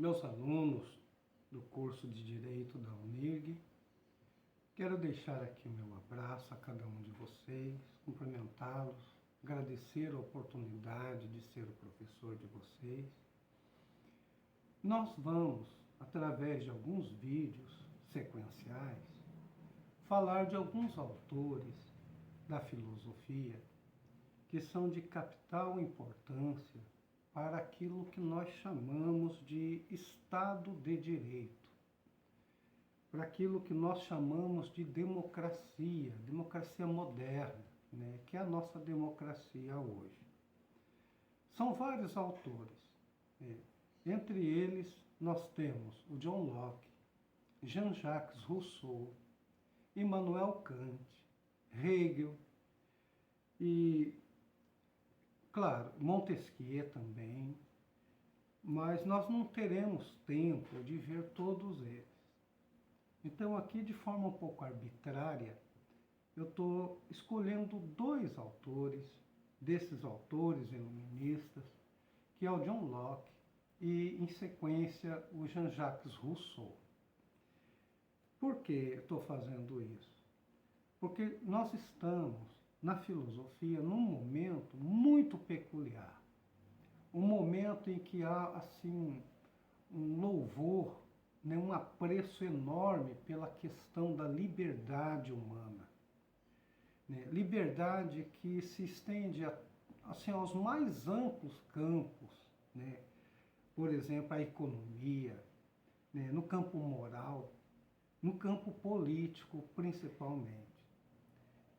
Meus alunos do curso de Direito da UNIRG, quero deixar aqui o meu abraço a cada um de vocês, cumprimentá-los, agradecer a oportunidade de ser o professor de vocês. Nós vamos, através de alguns vídeos sequenciais, falar de alguns autores da filosofia que são de capital importância para aquilo que nós chamamos de Estado de Direito, para aquilo que nós chamamos de democracia, democracia moderna, que é a nossa democracia hoje. São vários autores. Entre eles, nós temos o John Locke, Jean-Jacques Rousseau, Immanuel Kant, Hegel e, claro, Montesquieu também, mas nós não teremos tempo de ver todos eles. Então, aqui, de forma um pouco arbitrária, eu estou escolhendo dois autores, desses autores iluministas, que é o John Locke e, em sequência, o Jean-Jacques Rousseau. Por que estou fazendo isso? Porque nós estamos, na filosofia, num momento muito peculiar. Um momento em que há, assim, um louvor, um apreço enorme pela questão da liberdade humana. Liberdade que se estende assim, aos mais amplos campos, por exemplo, a economia, no campo moral, no campo político, principalmente.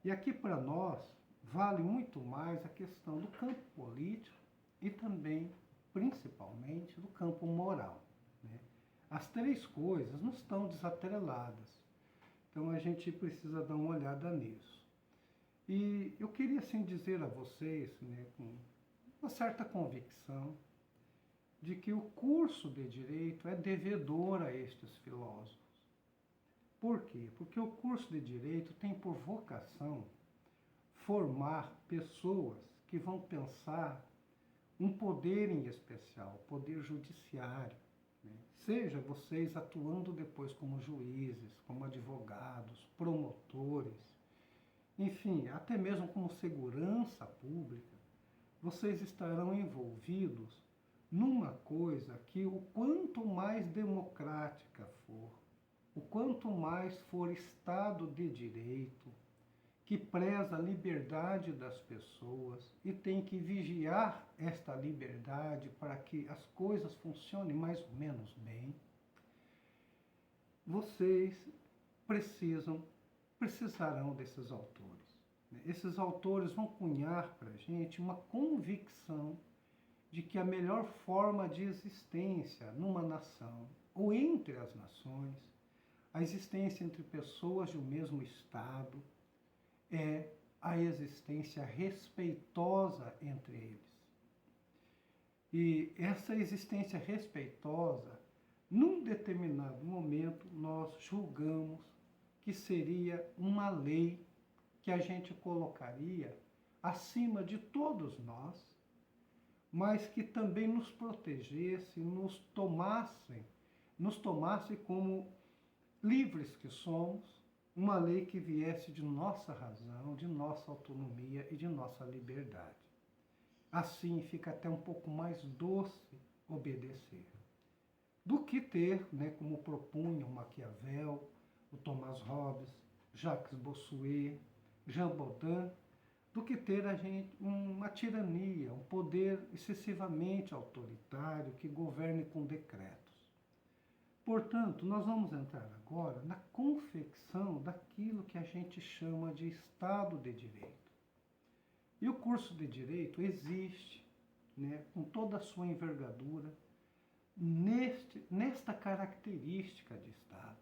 E aqui para nós vale muito mais a questão do campo político e também, principalmente, do campo moral. As três coisas não estão desatreladas. Então a gente precisa dar uma olhada nisso. E eu queria assim dizer a vocês, com uma certa convicção, de que o curso de Direito é devedor a estes filósofos. Por quê? Porque o curso de Direito tem por vocação formar pessoas que vão pensar um poder em especial, poder judiciário. Seja vocês atuando depois como juízes, como advogados, promotores, enfim, até mesmo como segurança pública, vocês estarão envolvidos numa coisa que o quanto mais democrática for, o quanto mais for Estado de Direito, que preza a liberdade das pessoas e tem que vigiar esta liberdade para que as coisas funcionem mais ou menos bem, vocês precisarão desses autores. Esses autores vão cunhar para a gente uma convicção de que a melhor forma de existência numa nação ou entre as nações, a existência entre pessoas de um mesmo Estado, é a existência respeitosa entre eles. E essa existência respeitosa, num determinado momento, nós julgamos que seria uma lei que a gente colocaria acima de todos nós, mas que também nos protegesse, nos tomasse como livres que somos, uma lei que viesse de nossa razão, de nossa autonomia e de nossa liberdade. Assim fica até um pouco mais doce obedecer, do que ter, como propunham Maquiavel, o Thomas Hobbes, Jacques Bossuet, Jean Baudin, do que ter a gente uma tirania, um poder excessivamente autoritário que governe com decretos. Portanto, nós vamos entrar agora na confecção daquilo que a gente chama de Estado de Direito. E o curso de Direito existe, com toda a sua envergadura, nesta característica de Estado.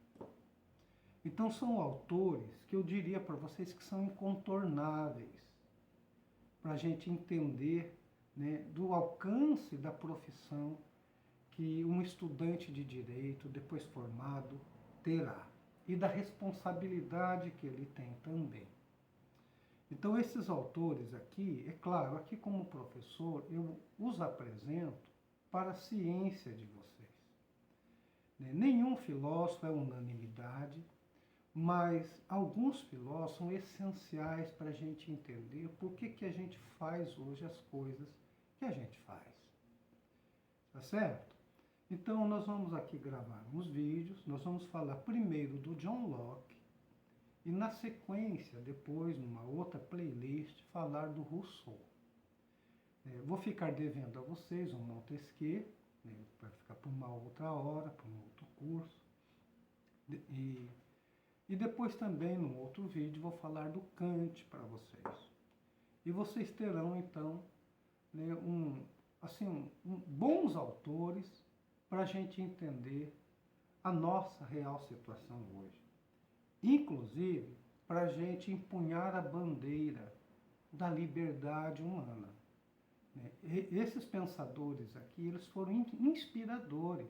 Então são autores que eu diria para vocês que são incontornáveis para a gente entender do alcance da profissão que um estudante de direito, depois formado, terá, e da responsabilidade que ele tem também. Então, esses autores aqui, é claro, aqui como professor, eu os apresento para a ciência de vocês. né? Nenhum filósofo é unanimidade, mas alguns filósofos são essenciais para a gente entender por que a gente faz hoje as coisas que a gente faz. Tá certo? Então, nós vamos aqui gravar uns vídeos, nós vamos falar primeiro do John Locke e, na sequência, depois, numa outra playlist, falar do Rousseau. Vou ficar devendo a vocês um Montesquieu, né, para ficar para uma outra hora, para um outro curso. E depois também, num outro vídeo, vou falar do Kant para vocês. E vocês terão, então, né, bons autores para a gente entender a nossa real situação hoje. Inclusive, para a gente empunhar a bandeira da liberdade humana. Esses pensadores aqui, eles foram inspiradores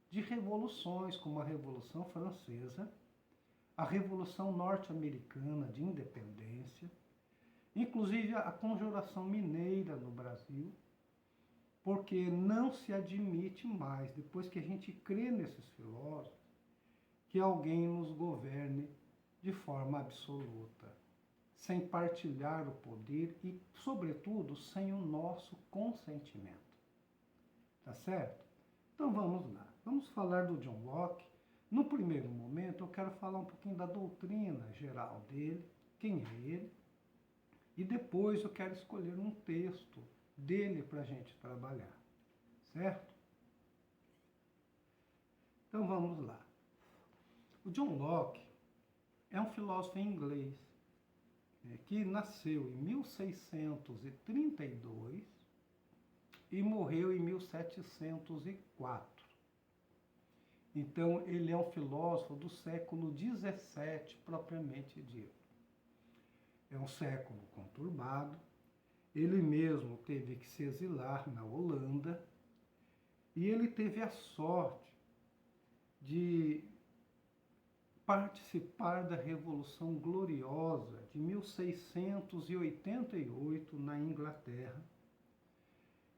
de revoluções, como a Revolução Francesa, a Revolução Norte-Americana de Independência, inclusive a Conjuração Mineira no Brasil, porque não se admite mais, depois que a gente crê nesses filósofos, que alguém nos governe de forma absoluta, sem partilhar o poder e, sobretudo, sem o nosso consentimento. Tá certo? Então vamos lá. Vamos falar do John Locke. No primeiro momento, eu quero falar um pouquinho da doutrina geral dele, quem é ele, e depois eu quero escolher um texto dele para a gente trabalhar, certo? Então vamos lá. O John Locke é um filósofo inglês que nasceu em 1632 e morreu em 1704. Então, ele é um filósofo do século XVII, propriamente dito. É um século conturbado. Ele mesmo teve que se exilar na Holanda e ele teve a sorte de participar da Revolução Gloriosa de 1688 na Inglaterra.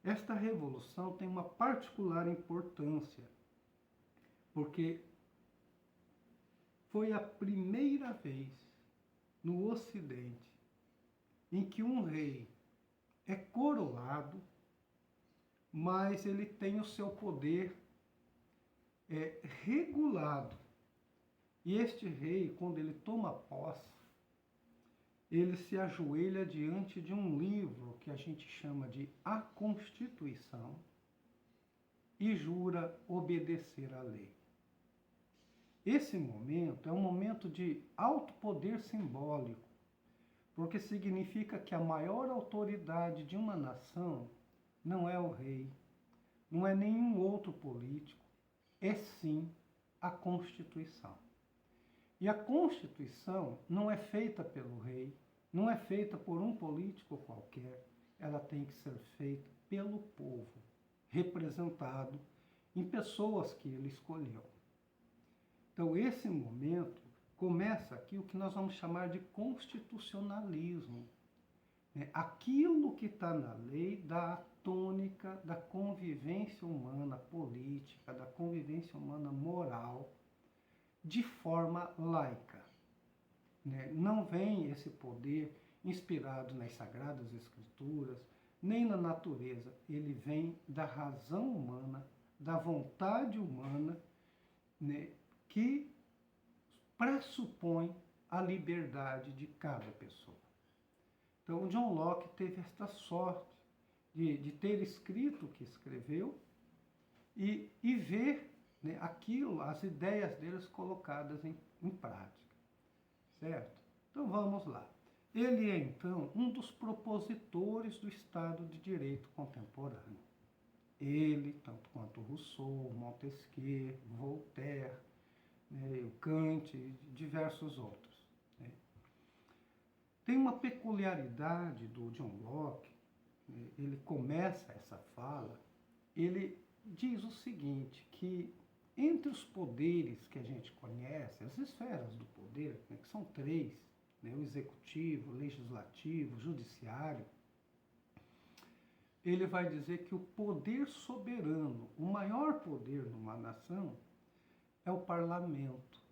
Esta revolução tem uma particular importância, porque foi a primeira vez no Ocidente em que um rei é coroado, mas ele tem o seu poder regulado. E este rei, quando ele toma posse, ele se ajoelha diante de um livro que a gente chama de A Constituição e jura obedecer à lei. Esse momento é um momento de alto poder simbólico, porque significa que a maior autoridade de uma nação não é o rei, não é nenhum outro político, é sim a Constituição. E a Constituição não é feita pelo rei, não é feita por um político qualquer, ela tem que ser feita pelo povo, representado em pessoas que ele escolheu. Então, esse momento começa aqui o que nós vamos chamar de constitucionalismo. Aquilo que está na lei dá a tônica da convivência humana política, da convivência humana moral, de forma laica. Não vem esse poder inspirado nas Sagradas Escrituras, nem na natureza. Ele vem da razão humana, da vontade humana, que pressupõe a liberdade de cada pessoa. Então, o John Locke teve esta sorte de ter escrito o que escreveu e ver aquilo, as ideias deles colocadas em prática, certo? Então, vamos lá. Ele é, então, um dos propositores do Estado de Direito contemporâneo. Ele, tanto quanto Rousseau, Montesquieu, Voltaire, o Kant e diversos outros. Tem uma peculiaridade do John Locke, ele começa essa fala, ele diz o seguinte, que entre os poderes que a gente conhece, as esferas do poder, que são três, o executivo, o legislativo, o judiciário, ele vai dizer que o poder soberano, o maior poder numa nação, é o parlamento.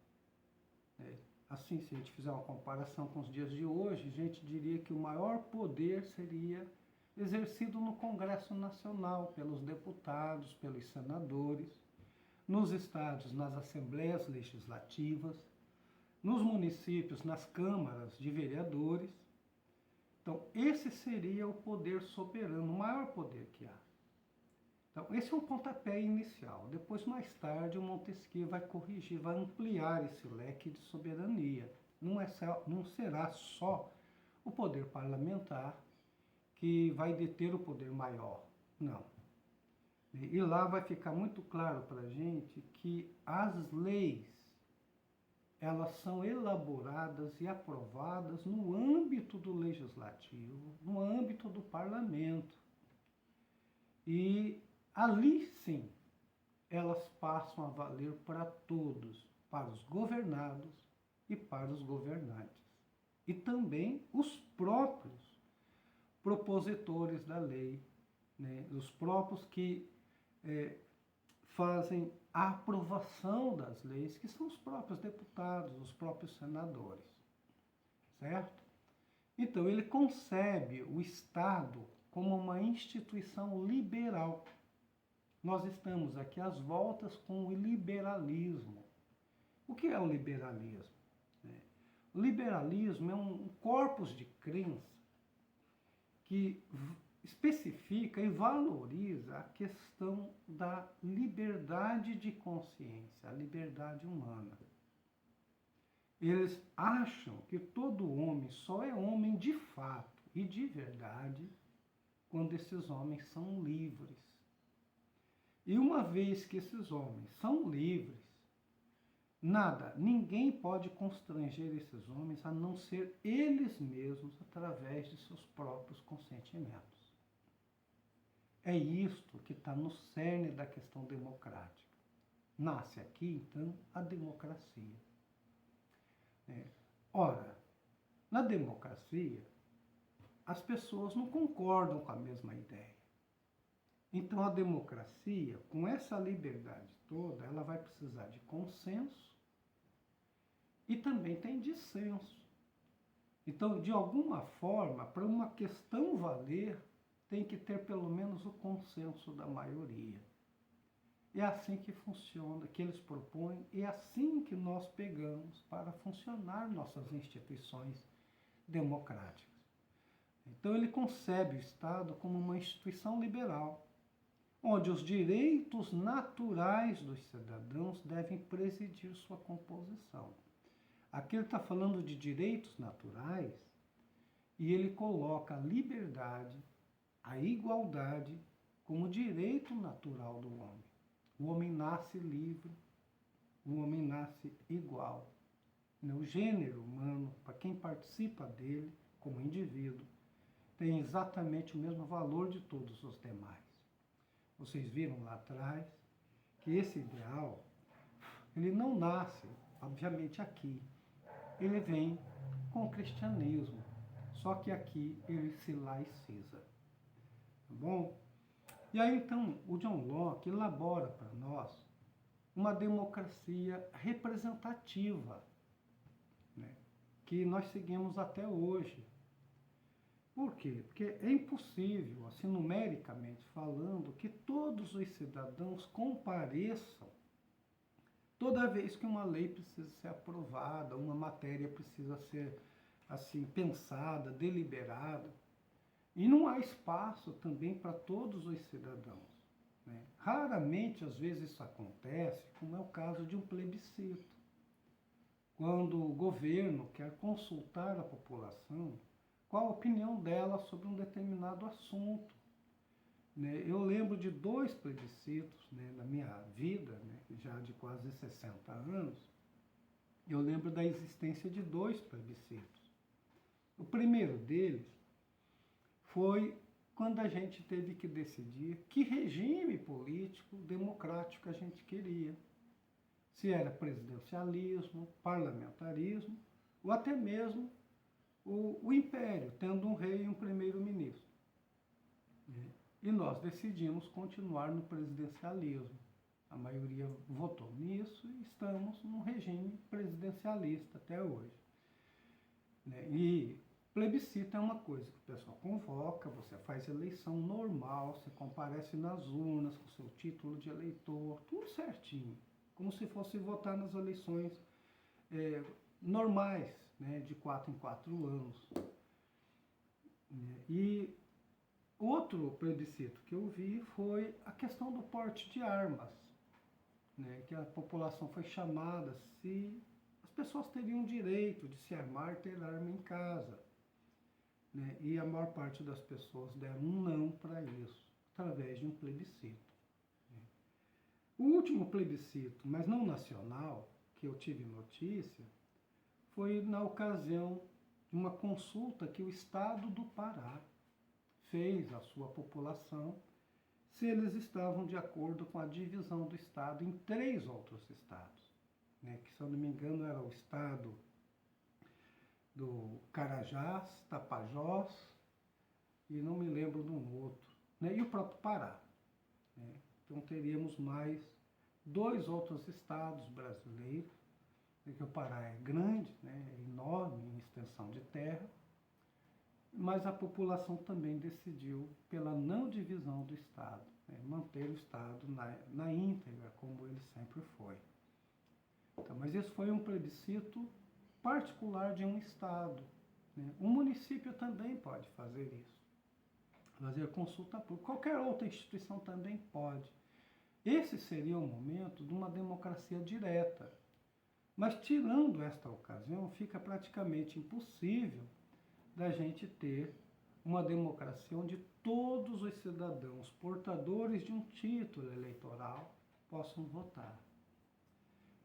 Assim, se a gente fizer uma comparação com os dias de hoje, a gente diria que o maior poder seria exercido no Congresso Nacional, pelos deputados, pelos senadores, nos estados, nas assembleias legislativas, nos municípios, nas câmaras de vereadores. Então, esse seria o poder soberano, o maior poder que há. Então, esse é um pontapé inicial. Depois, mais tarde, o Montesquieu vai corrigir, vai ampliar esse leque de soberania. Não será só o poder parlamentar que vai deter o poder maior. Não. E lá vai ficar muito claro para a gente que as leis, elas são elaboradas e aprovadas no âmbito do legislativo, no âmbito do parlamento. E ali, sim, elas passam a valer para todos, para os governados e para os governantes. E também os próprios propositores da lei, né? Os próprios que fazem a aprovação das leis, que são os próprios deputados, os próprios senadores, certo? Então, ele concebe o Estado como uma instituição liberal. Nós estamos aqui às voltas com o liberalismo. O que é o liberalismo? O liberalismo é um corpus de crença que especifica e valoriza a questão da liberdade de consciência, a liberdade humana. Eles acham que todo homem só é homem de fato e de verdade quando esses homens são livres. E uma vez que esses homens são livres, ninguém pode constranger esses homens a não ser eles mesmos através de seus próprios consentimentos. É isto que está no cerne da questão democrática. Nasce aqui, então, a democracia. Ora, na democracia, as pessoas não concordam com a mesma ideia. Então, a democracia, com essa liberdade toda, ela vai precisar de consenso e também tem dissenso. Então, de alguma forma, para uma questão valer, tem que ter pelo menos o consenso da maioria. É assim que funciona, que eles propõem, e é assim que nós pegamos para funcionar nossas instituições democráticas. Então, ele concebe o Estado como uma instituição liberal, onde os direitos naturais dos cidadãos devem presidir sua composição. Aqui ele está falando de direitos naturais e ele coloca a liberdade, a igualdade como direito natural do homem. O homem nasce livre, o homem nasce igual. O gênero humano, para quem participa dele como indivíduo, tem exatamente o mesmo valor de todos os demais. Vocês viram lá atrás que esse ideal, ele não nasce, obviamente, aqui. Ele vem com o cristianismo, só que aqui ele se laiciza. Tá bom? E aí, então, o John Locke elabora para nós uma democracia representativa, né, que nós seguimos até hoje. Por quê? Porque é impossível, assim, numericamente falando, que todos os cidadãos compareçam toda vez que uma lei precisa ser aprovada, uma matéria precisa ser, assim, pensada, deliberada. E não há espaço também para todos os cidadãos, né? Raramente, às vezes, isso acontece, como é o caso de um plebiscito. Quando o governo quer consultar a população qual a opinião dela sobre um determinado assunto. Eu lembro de 2 plebiscitos, na minha vida, já de quase 60 anos, eu lembro da existência de 2 plebiscitos. O primeiro deles foi quando a gente teve que decidir que regime político democrático a gente queria. Se era presidencialismo, parlamentarismo, ou até mesmo o império, tendo um rei e um primeiro-ministro. E nós decidimos continuar no presidencialismo. A maioria votou nisso e estamos num regime presidencialista até hoje. Né? E plebiscito é uma coisa que o pessoal convoca, você faz eleição normal, você comparece nas urnas com seu título de eleitor, tudo certinho, como se fosse votar nas eleições normais, né, de 4 em 4 anos. E outro plebiscito que eu vi foi a questão do porte de armas, né, que a população foi chamada se as pessoas teriam direito de se armar, ter arma em casa. Né, e a maior parte das pessoas deram um não para isso, através de um plebiscito. O último plebiscito, mas não nacional, que eu tive notícia, foi na ocasião de uma consulta que o Estado do Pará fez à sua população se eles estavam de acordo com a divisão do Estado em 3 outros estados, né, que, se eu não me engano, era o estado do Carajás, Tapajós e não me lembro de um outro, né, e o próprio Pará. Né. Então teríamos mais 2 outros estados brasileiros, porque o Pará é grande, né, é enorme em extensão de terra, mas a população também decidiu pela não divisão do Estado, né, manter o Estado na íntegra, como ele sempre foi. Então, mas isso foi um plebiscito particular de um Estado. Né? Um município também pode fazer isso, fazer consulta pública. Qualquer outra instituição também pode. Esse seria o momento de uma democracia direta. Mas, tirando esta ocasião, fica praticamente impossível da gente ter uma democracia onde todos os cidadãos portadores de um título eleitoral possam votar.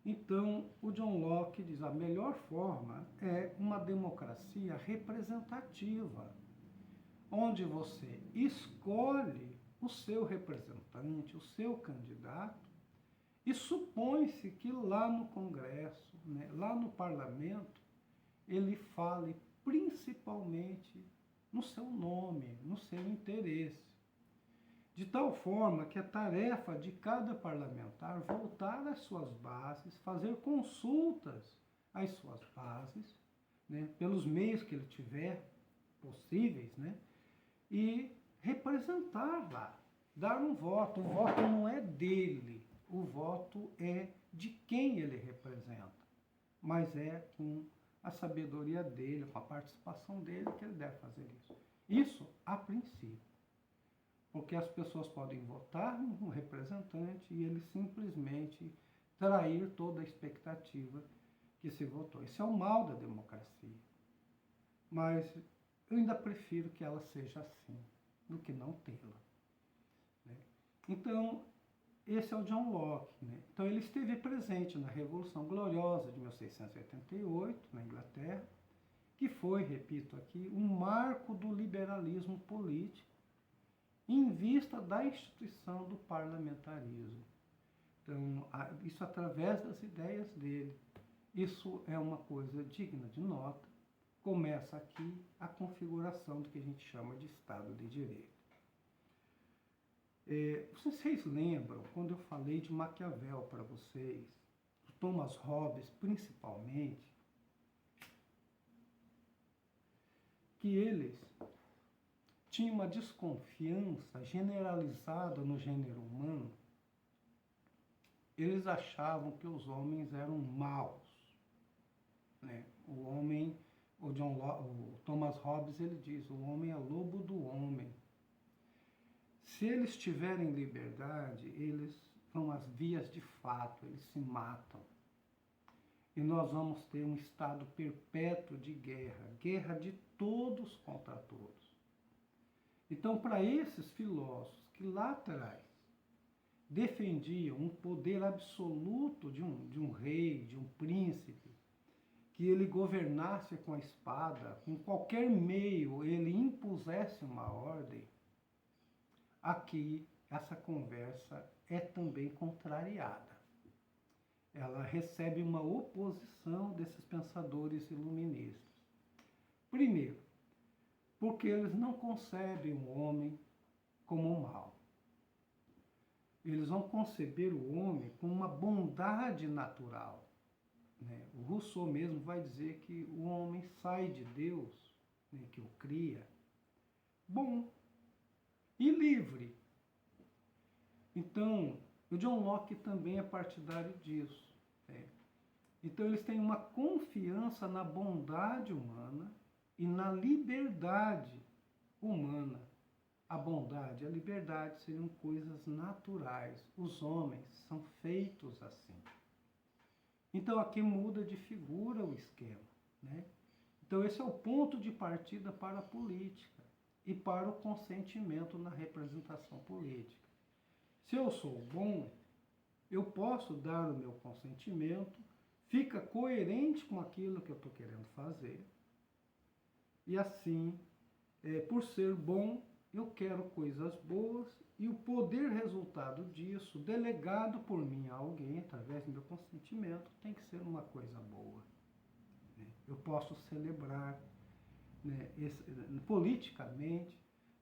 Então, o John Locke diz: a melhor forma é uma democracia representativa, onde você escolhe o seu representante, o seu candidato, e supõe-se que lá no Congresso, né, lá no Parlamento, ele fale principalmente no seu nome, no seu interesse. De tal forma que a tarefa de cada parlamentar voltar às suas bases, fazer consultas às suas bases, né, pelos meios que ele tiver possíveis, né, e representar lá, dar um voto. O voto não é dele, o voto é de quem ele representa, mas é com a sabedoria dele, com a participação dele, que ele deve fazer isso. Isso a princípio. Porque as pessoas podem votar num representante e ele simplesmente trair toda a expectativa que se votou. Isso é o mal da democracia. Mas eu ainda prefiro que ela seja assim, do que não tê-la. Né? Então, esse é o John Locke. Né? Então, ele esteve presente na Revolução Gloriosa de 1688, na Inglaterra, que foi, repito aqui, um marco do liberalismo político, em vista da instituição do parlamentarismo. Então, isso através das ideias dele. Isso é uma coisa digna de nota. Começa aqui a configuração do que a gente chama de Estado de Direito. Vocês lembram, quando eu falei de Maquiavel para vocês, Thomas Hobbes principalmente, que eles tinha uma desconfiança generalizada no gênero humano. Eles achavam que os homens eram maus. Né? O Thomas Hobbes, ele diz: o homem é lobo do homem. Se eles tiverem liberdade, eles vão às vias de fato, eles se matam. E nós vamos ter um estado perpétuo de guerra, guerra de todos contra todos. Então, para esses filósofos que lá atrás defendiam um poder absoluto de um rei, de um príncipe, que ele governasse com a espada, com qualquer meio ele impusesse uma ordem, aqui essa conversa é também contrariada. Ela recebe uma oposição desses pensadores iluministas. Primeiro, porque eles não concebem o homem como um mal. eles vão conceber o homem com uma bondade natural. Né? O Rousseau mesmo vai dizer que o homem sai de Deus, né, que o cria, bom e livre. Então, o John Locke também é partidário disso. Né? Então, eles têm uma confiança na bondade humana e na liberdade humana. A bondade e a liberdade seriam coisas naturais. Os homens são feitos assim. Então, aqui muda de figura o esquema. Né? Então, esse é o ponto de partida para a política e para o consentimento na representação política. Se eu sou bom, eu posso dar o meu consentimento, fica coerente com aquilo que eu estou querendo fazer. E assim, por ser bom, eu quero coisas boas e o poder resultado disso, delegado por mim a alguém, através do meu consentimento, tem que ser uma coisa boa. Né? Eu posso celebrar, né, politicamente,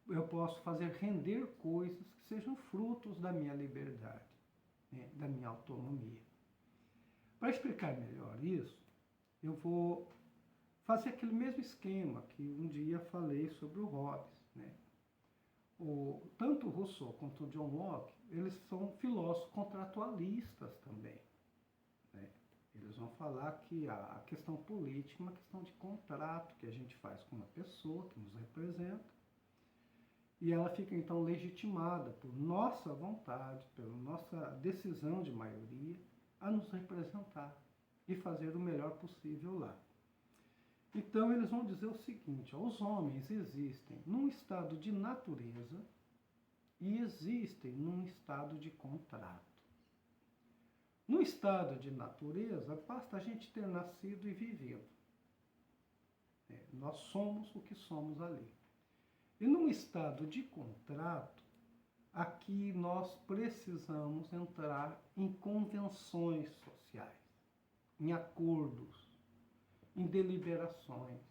eu posso fazer render coisas que sejam frutos da minha liberdade, né, da minha autonomia. Para explicar melhor isso, eu vou fazer aquele mesmo esquema que um dia falei sobre o Hobbes. Né? Tanto o Rousseau quanto o John Locke, eles são filósofos contratualistas também. Né? Eles vão falar que a questão política é uma questão de contrato que a gente faz com uma pessoa que nos representa, e ela fica então legitimada por nossa vontade, pela nossa decisão de maioria, a nos representar e fazer o melhor possível lá. Então eles vão dizer o seguinte: ó, os homens existem num estado de natureza e existem num estado de contrato. No estado de natureza, basta a gente ter nascido e vivido. Nós somos o que somos ali. E num estado de contrato, aqui nós precisamos entrar em convenções sociais, em acordos, em deliberações.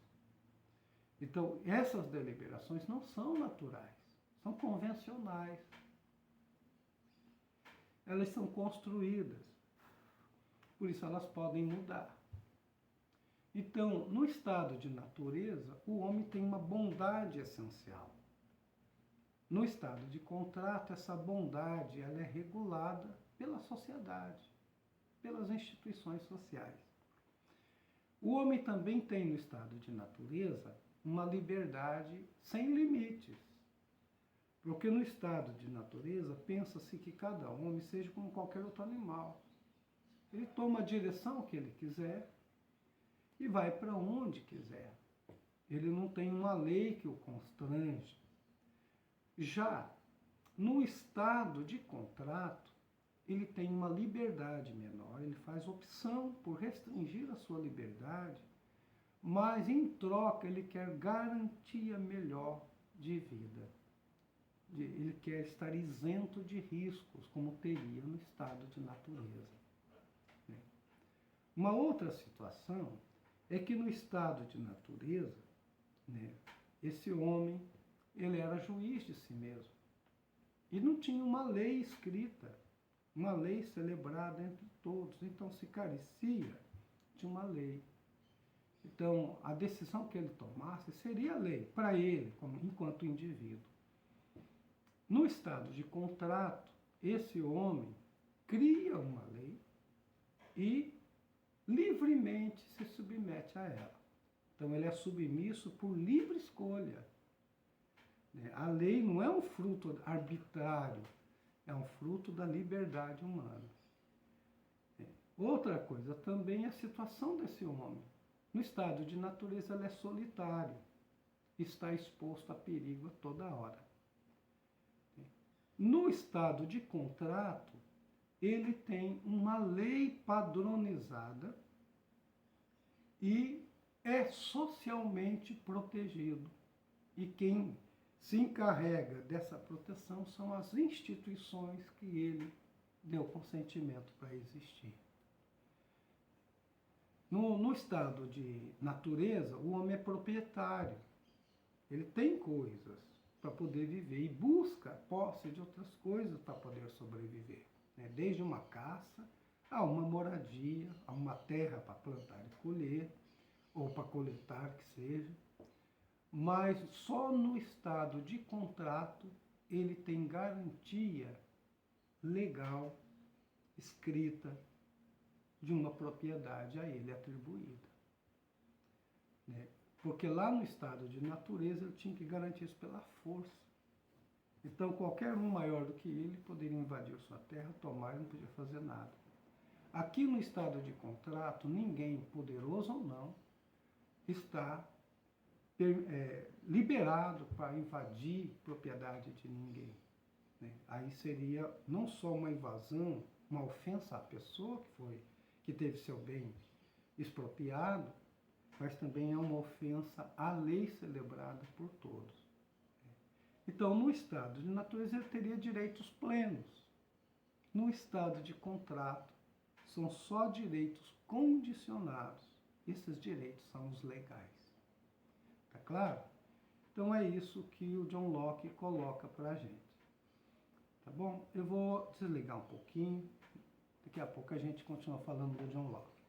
Então, essas deliberações não são naturais, são convencionais. Elas são construídas, por isso elas podem mudar. Então, no estado de natureza, o homem tem uma bondade essencial. No estado de contrato, essa bondade ela é regulada pela sociedade, pelas instituições sociais. O homem também tem no estado de natureza uma liberdade sem limites. Porque no estado de natureza, pensa-se que cada homem seja como qualquer outro animal. Ele toma a direção que ele quiser e vai para onde quiser. Ele não tem uma lei que o constrange. Já no estado de contrato, ele tem uma liberdade menor, ele faz opção por restringir a sua liberdade, mas em troca ele quer garantia melhor de vida. Ele quer estar isento de riscos, como teria no estado de natureza. Uma outra situação é que no estado de natureza, né, esse homem, ele era juiz de si mesmo. E não tinha uma lei escrita, uma lei celebrada entre todos. Então se carecia de uma lei. Então a decisão que ele tomasse seria lei para ele, enquanto indivíduo. No estado de contrato, esse homem cria uma lei e livremente se submete a ela. Então ele é submisso por livre escolha. A lei não é um fruto arbitrário, é um fruto da liberdade humana. Outra coisa também é a situação desse homem. No estado de natureza ele é solitário, está exposto a perigo a toda hora. No estado de contrato, ele tem uma lei padronizada e é socialmente protegido. E quem se encarrega dessa proteção são as instituições que ele deu consentimento para existir. No estado de natureza, o homem é proprietário. Ele tem coisas, para poder viver e busca posse de outras coisas para poder sobreviver, né? Desde uma caça a uma moradia, a uma terra para plantar e colher, ou para coletar, que seja. Mas só no estado de contrato ele tem garantia legal, escrita, de uma propriedade a ele atribuída, né? Porque lá no estado de natureza ele tinha que garantir isso pela força. Então qualquer um maior do que ele poderia invadir sua terra, tomar e não podia fazer nada. Aqui no estado de contrato, ninguém, poderoso ou não, está liberado para invadir propriedade de ninguém, né? Aí seria não só uma invasão, uma ofensa à pessoa que teve seu bem expropriado, mas também é uma ofensa à lei celebrada por todos. Então, no estado de natureza, ele teria direitos plenos. No estado de contrato, são só direitos condicionados. Esses direitos são os legais. Tá claro? Então, é isso que o John Locke coloca para a gente. Tá bom? Eu vou desligar um pouquinho. Daqui a pouco a gente continua falando do John Locke.